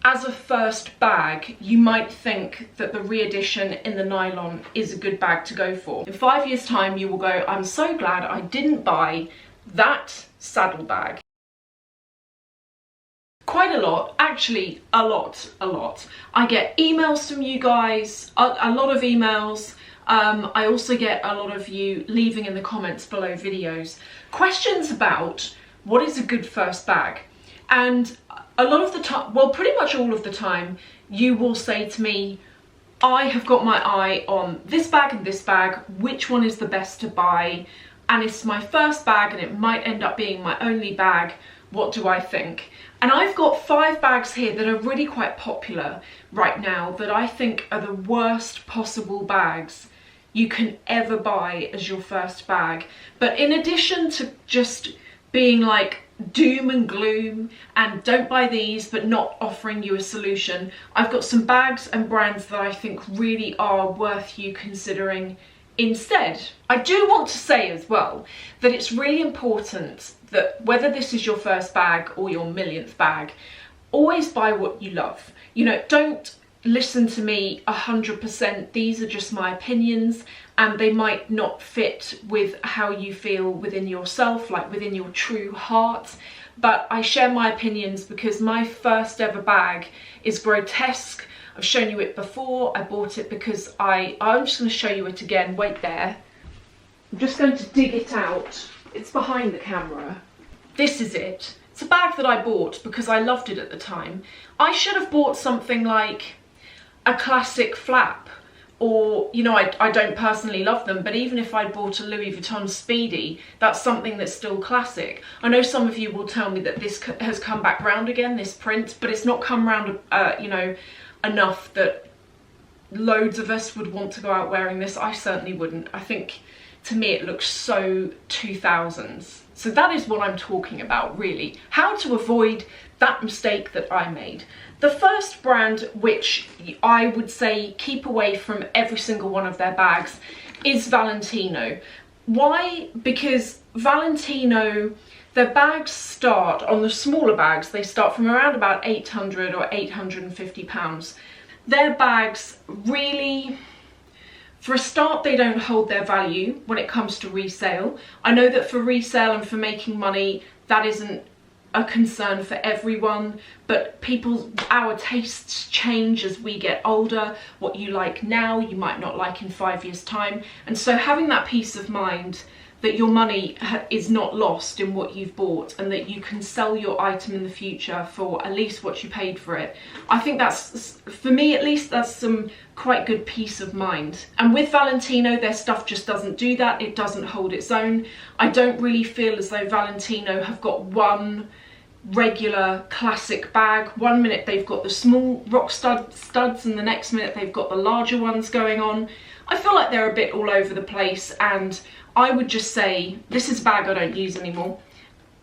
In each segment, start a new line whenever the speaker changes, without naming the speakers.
as a first bag, you might think that the re-edition in the nylon is a good bag to go for. In 5 years' time, you will go, I'm so glad I didn't buy that saddlebag. Quite a lot, actually a lot. I get emails from you guys, a lot of emails. I also get a lot of you leaving in the comments below videos questions about what is a good first bag. And a lot of the time, well, pretty much all of the time, you will say to me, I have got my eye on this bag and this bag, which one is the best to buy? And it's my first bag and it might end up being my only bag. What do I think? And I've got 5 bags here that are really quite popular right now that I think are the worst possible bags you can ever buy as your first bag. But in addition to just being like doom and gloom and don't buy these but not offering you a solution, I've got some bags and brands that I think really are worth you considering instead. I do want to say as well that it's really important that whether this is your first bag or your millionth bag, always buy what you love. You know, don't listen to me 100%. These are just my opinions and they might not fit with how you feel within yourself, like within your true heart. But I share my opinions because my first ever bag is grotesque. I've shown you it before. I bought it because I'm just going to show you it again. Wait there. I'm just going to dig it out. It's behind the camera. This is it. It's a bag that I bought because I loved it at the time. I should have bought something like a classic flap, or, you know, I don't personally love them, but even if I bought a Louis Vuitton Speedy, that's something that's still classic. I know some of you will tell me that this has come back round again, this print, but it's not come round, you know, enough that loads of us would want to go out wearing this. I certainly wouldn't. I think, to me, it looks so 2000s. So that is what I'm talking about, really. How to avoid that mistake that I made. The first brand which I would say keep away from every single one of their bags is Valentino. Why? Because Valentino, their bags start, on the smaller bags, they start from around about 800 or 850 pounds. Their bags really, for a start, they don't hold their value when it comes to resale. I know that for resale and for making money, that isn't a concern for everyone, but our tastes change as we get older. What you like now, you might not like in 5 years' time. And so having that peace of mind that your money is not lost in what you've bought and that you can sell your item in the future for at least what you paid for it, I think that's, for me at least, that's some quite good peace of mind. And with Valentino, their stuff just doesn't do that. It doesn't hold its own. I don't really feel as though Valentino have got one regular classic bag. One minute they've got the small rock studs and the next minute they've got the larger ones going on. I feel like they're a bit all over the place, and I would just say, this is a bag I don't use anymore.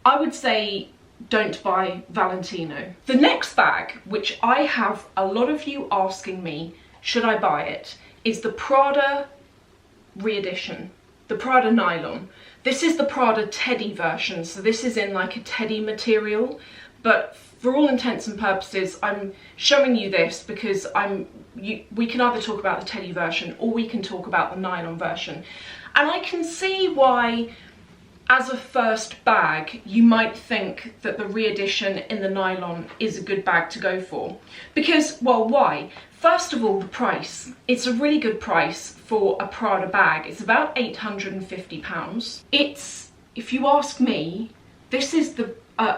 I would say don't buy Valentino. The next bag, which I have a lot of you asking me, should I buy it, is the Prada re-edition, the Prada nylon. This is the Prada teddy version, so this is in like a teddy material, but for all intents and purposes, I'm showing you this because we can either talk about the teddy version or we can talk about the nylon version. And I can see why, as a first bag, you might think that the re-edition in the nylon is a good bag to go for. Because, well, why? First of all, the price. It's a really good price for a Prada bag. It's about £850. It's, if you ask me, this is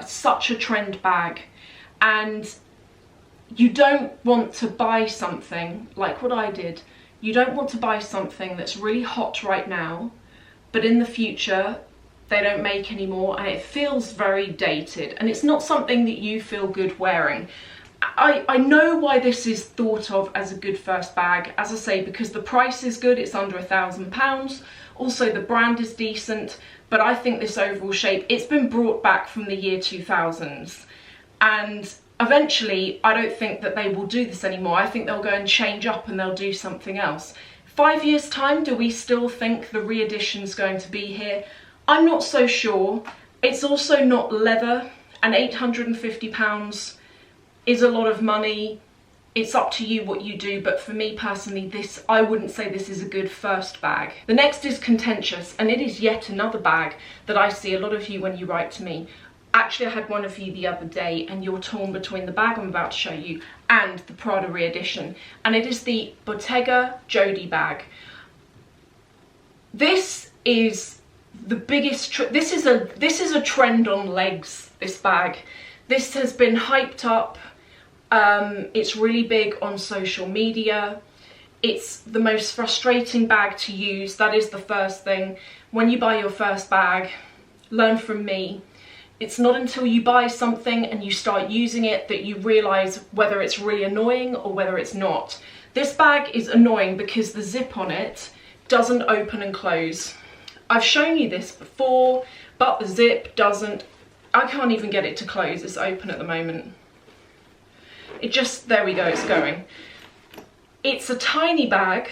such a trend bag, and you don't want to buy something like what I did. You don't want to buy something that's really hot right now, but in the future they don't make anymore and it feels very dated and it's not something that you feel good wearing. I know why this is thought of as a good first bag, as I say, because the price is good, it's under £1,000. Also the brand is decent, but I think this overall shape, it's been brought back from the year 2000s, and eventually I don't think that they will do this anymore. I think they'll go and change up and they'll do something else. 5 years time, do we still think the re-edition's going to be here? I'm not so sure. It's also not leather, and £850, is a lot of money. It's up to you what you do, but for me personally, I wouldn't say this is a good first bag. The next is contentious, and it is yet another bag that I see a lot of you when you write to me. Actually, I had one of you the other day, and you're torn between the bag I'm about to show you and the Prada re-edition, and it is the Bottega Jodie bag. This is the biggest, this is a trend on legs, this bag. This has been hyped up. It's really big on social media. It's the most frustrating bag to use. That is the first thing. When you buy your first bag, learn from me. It's not until you buy something and you start using it that you realise whether it's really annoying or whether it's not. This bag is annoying because the zip on it doesn't open and close. I've shown you this before, but the zip doesn't. I can't even get it to close. It's open at the moment. It just, there we go, it's going. It's a tiny bag.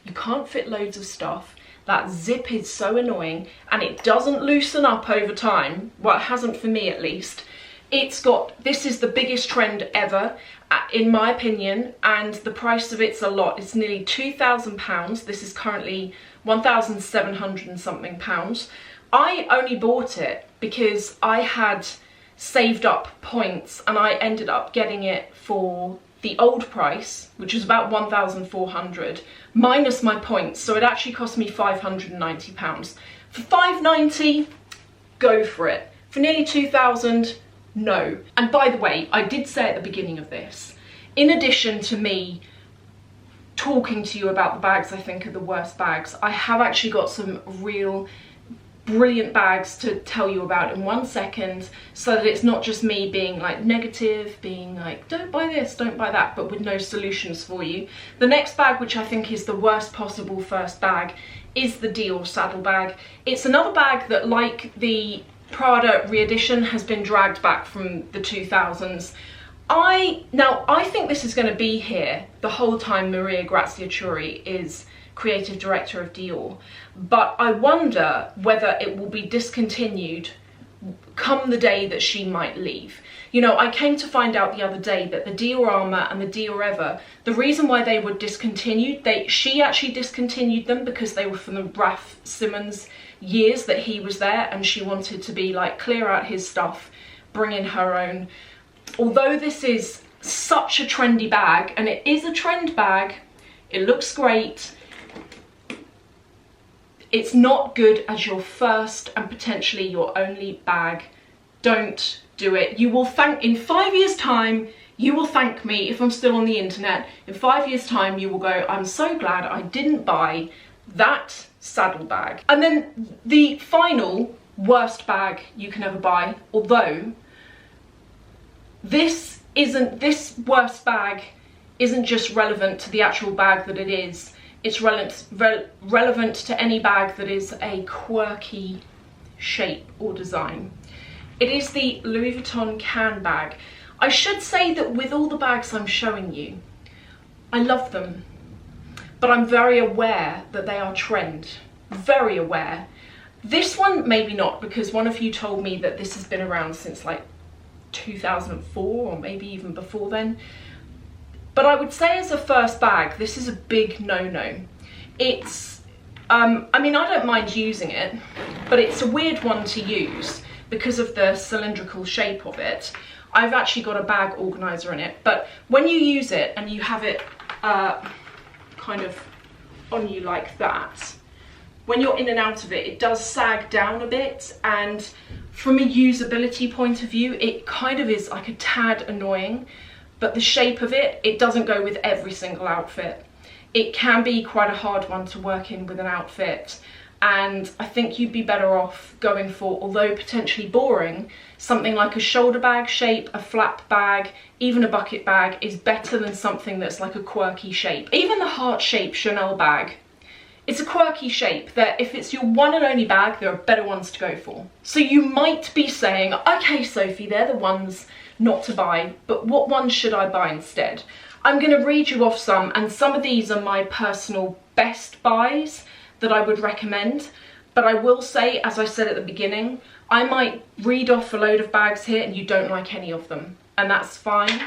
You can't fit loads of stuff. That zip is so annoying, and it doesn't loosen up over time. Well, it hasn't for me at least. This is the biggest trend ever, in my opinion, and the price of it's a lot. It's nearly £2,000. This is currently 1,700 and something pounds. I only bought it because I had saved up points, and I ended up getting it for the old price, which was about 1,400, minus my points, so it actually cost me £590. For £590, go for it. For nearly 2,000, no. And by the way, I did say at the beginning of this, in addition to me talking to you about the bags I think are the worst bags, I have actually got some real brilliant bags to tell you about in 1 second, so that it's not just me being like negative, being like don't buy this, don't buy that, but with no solutions for you. The next bag, which I think is the worst possible first bag, is the Dior saddle bag. It's another bag that, like the Prada re-edition, has been dragged back from the 2000s. I think this is going to be here the whole time Maria Grazia Chiuri is creative director of Dior, but I wonder whether it will be discontinued come the day that she might leave. You know, I came to find out the other day that the Dior Armour and the Dior Ever, the reason why they were discontinued, she actually discontinued them because they were from the Raf Simons years that he was there, and she wanted to be like clear out his stuff, bring in her own. Although this is such a trendy bag, and it is a trend bag, it looks great, it's not good as your first and potentially your only bag. Don't do it. You will in 5 years' time, you will thank me if I'm still on the internet. In 5 years' time, you will go, I'm so glad I didn't buy that saddle bag. And then the final worst bag you can ever buy, although this worst bag isn't just relevant to the actual bag that it is. It's relevant to any bag that is a quirky shape or design. It is the Louis Vuitton Can bag. I should say that with all the bags I'm showing you, I love them, but I'm very aware that they are trend. Very aware. This one, maybe not, because one of you told me that this has been around since like 2004 or maybe even before then. But I would say as a first bag, this is a big no-no. It's, I mean, I don't mind using it, but it's a weird one to use because of the cylindrical shape of it. I've actually got a bag organizer in it, but when you use it and you have it kind of on you like that, when you're in and out of it, it does sag down a bit, and from a usability point of view, it kind of is like a tad annoying. But the shape of it, it doesn't go with every single outfit. It can be quite a hard one to work in with an outfit, and I think you'd be better off going for, although potentially boring, something like a shoulder bag shape, a flap bag, even a bucket bag is better than something that's like a quirky shape. Even the heart-shaped Chanel bag, it's a quirky shape that if it's your one and only bag, there are better ones to go for. So you might be saying, okay, Sophie, they're the ones not to buy, but what ones should I buy instead? I'm going to read you off some, and some of these are my personal best buys that I would recommend, but I will say, as I said at the beginning, I might read off a load of bags here and you don't like any of them, and that's fine.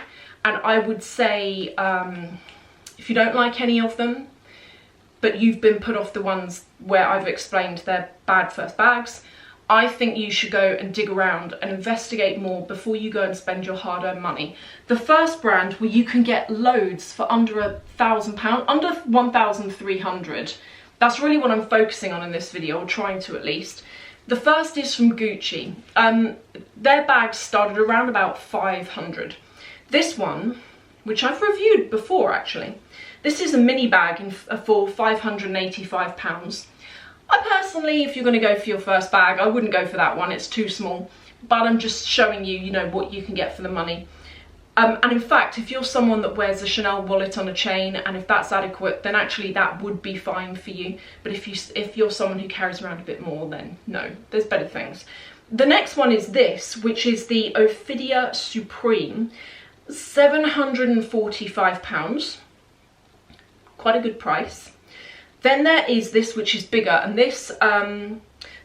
And I would say, if you don't like any of them, but you've been put off the ones where I've explained they're bad first bags, I think you should go and dig around and investigate more before you go and spend your hard-earned money. The first brand where you can get loads for under £1,000, under 1,300. That's really what I'm focusing on in this video, or trying to at least. The first is from Gucci. Their bags started around about 500. This one, which I've reviewed before actually, this is a mini bag for £585. I personally, if you're going to go for your first bag, I wouldn't go for that one, it's too small. But I'm just showing you, you know, what you can get for the money. And in fact, if you're someone that wears a Chanel wallet on a chain, and if that's adequate, then actually that would be fine for you. But if you're someone who carries around a bit more, then no, there's better things. The next one is this, which is the Ophidia Supreme, £745. Quite a good price. Then there is this, which is bigger, and this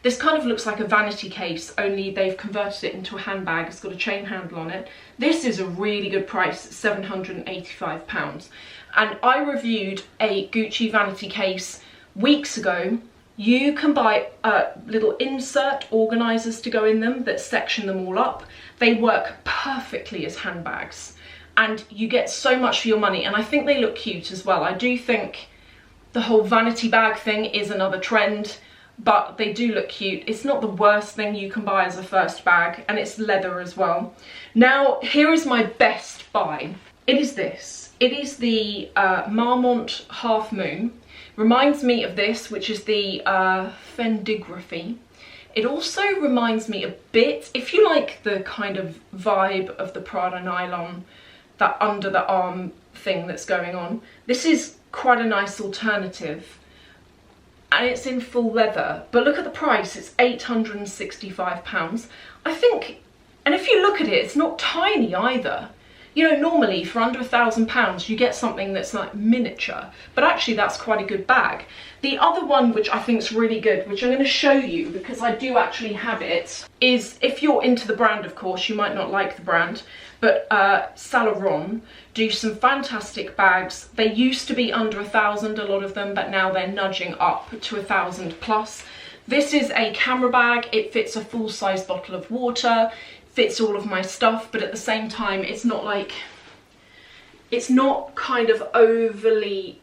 this kind of looks like a vanity case, only they've converted it into a handbag. It's got a chain handle on it. This is a really good price, £785. And I reviewed a Gucci vanity case weeks ago. You can buy little insert organisers to go in them that section them all up. They work perfectly as handbags, and you get so much for your money, and I think they look cute as well. I do think the whole vanity bag thing is another trend, but they do look cute. It's not the worst thing you can buy as a first bag, and it's leather as well. Now, here is my best buy. It is this. It is the Marmont Half Moon. Reminds me of this, which is the Fendigraphy. It also reminds me a bit, if you like the kind of vibe of the Prada nylon, that under the arm thing that's going on, this is quite a nice alternative, and it's in full leather. But look at the price, it's £865. I think, and if you look at it, it's not tiny either. You know, normally for under £1,000 you get something that's like miniature, but actually that's quite a good bag. The other one, which I think is really good, which I'm going to show you because I do actually have it, is, if you're into the brand, of course, you might not like the brand, but Saint Laurent do some fantastic bags. They used to be under 1,000, a lot of them, but now they're nudging up to 1,000 plus. This is a camera bag. It fits a full-size bottle of water, fits all of my stuff, but at the same time, it's not like, it's not kind of overly,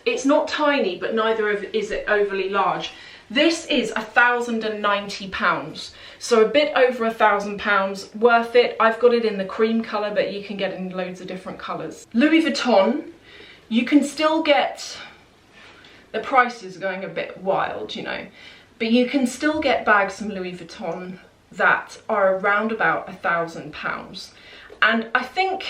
it's not tiny, but neither is it overly large. This is £1,090, so a bit over £1,000, worth it. I've got it in the cream colour, but you can get it in loads of different colours. Louis Vuitton, you can still get, the price is going a bit wild, you know, but you can still get bags from Louis Vuitton that are around about £1,000. And I think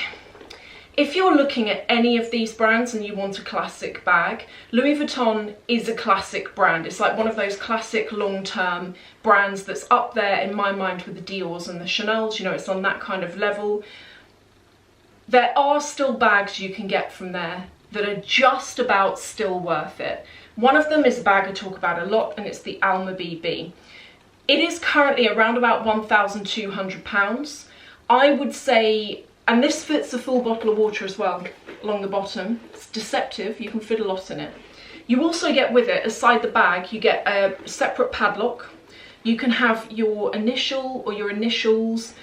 if you're looking at any of these brands and you want a classic bag, Louis Vuitton is a classic brand. It's like one of those classic long-term brands that's up there in my mind with the Diors and the Chanels, you know, it's on that kind of level. There are still bags you can get from there that are just about still worth it. One of them is a bag I talk about a lot, and it's the Alma BB. It is currently around about £1,200. I would say, and this fits a full bottle of water as well along the bottom. It's deceptive, you can fit a lot in it. You also get with it, aside the bag, you get a separate padlock. You can have your initial or your initials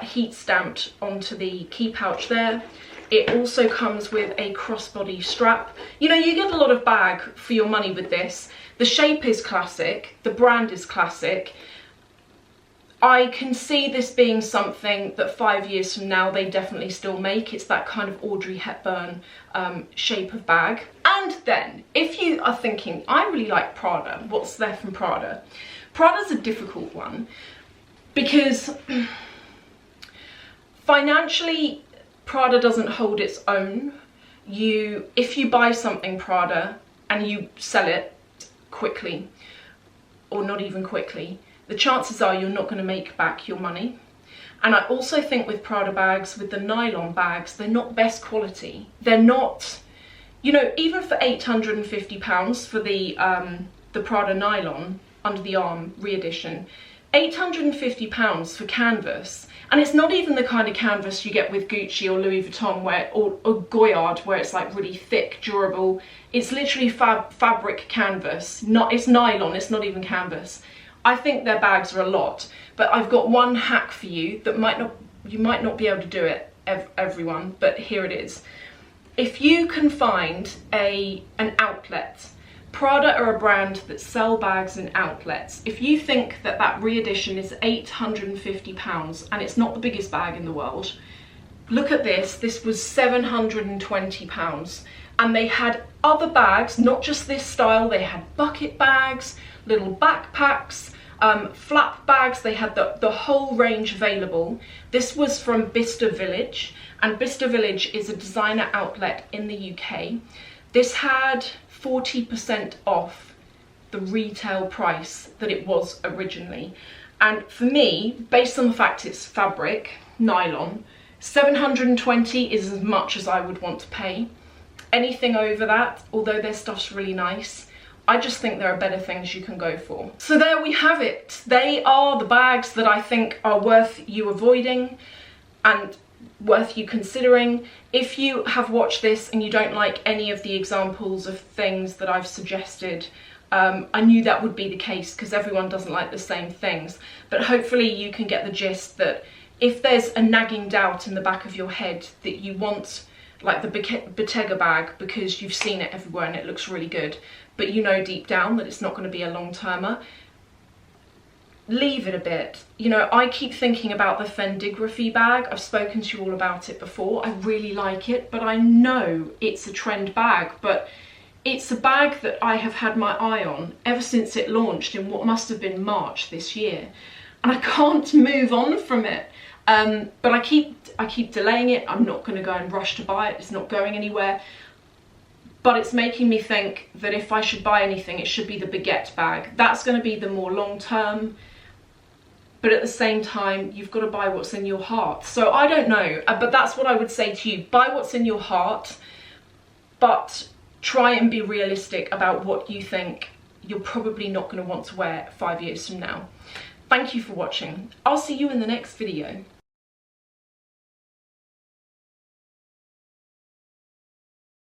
heat stamped onto the key pouch there. It also comes with a crossbody strap. You know, you get a lot of bag for your money with this. The shape is classic, the brand is classic. I can see this being something that 5 years from now they definitely still make. It's that kind of Audrey Hepburn shape of bag. And then, if you are thinking, I really like Prada, what's there from Prada? Prada's a difficult one because financially, Prada doesn't hold its own. If you buy something Prada and you sell it quickly, or not even quickly, the chances are you're not going to make back your money. And I also think with Prada bags, with the nylon bags, they're not best quality. They're not, you know, even for £850 for the Prada nylon under the arm re-edition, £850 for canvas, and it's not even the kind of canvas you get with Gucci or Louis Vuitton or Goyard, where it's like really thick, durable. It's literally fabric canvas. It's nylon, it's not even canvas. I think their bags are a lot, but I've got one hack for you that you might not be able to do it, everyone, but here it is. If you can find an outlet, Prada are a brand that sell bags in outlets. If you think that that re-edition is £850 and it's not the biggest bag in the world, look at this. This was £720, and they had other bags, not just this style. They had bucket bags, little backpacks, flap bags. They had the whole range available. This was from Bicester Village, and Bicester Village is a designer outlet in the UK. This had 40% off the retail price that it was originally. And for me, based on the fact it's fabric, nylon, 720 is as much as I would want to pay. Anything over that, although their stuff's really nice, I just think there are better things you can go for. So there we have it. They are the bags that I think are worth you avoiding and worth you considering. If you have watched this and you don't like any of the examples of things that I've suggested, I knew that would be the case because everyone doesn't like the same things, but hopefully you can get the gist that if there's a nagging doubt in the back of your head that you want like the Bottega bag because you've seen it everywhere and it looks really good, but you know deep down that it's not going to be a long-termer, leave it a bit. You know, I keep thinking about the Fendigraphy bag. I've spoken to you all about it before. I really like it, but I know it's a trend bag, but it's a bag that I have had my eye on ever since it launched in what must have been March this year, and I can't move on from it. But I keep delaying it. I'm not going to go and rush to buy it. It's not going anywhere. But it's making me think that if I should buy anything, it should be the baguette bag. That's going to be the more long-term. But at the same time, you've got to buy what's in your heart. So I don't know, but that's what I would say to you. Buy what's in your heart, but try and be realistic about what you think you're probably not going to want to wear 5 years from now. Thank you for watching. I'll see you in the next video.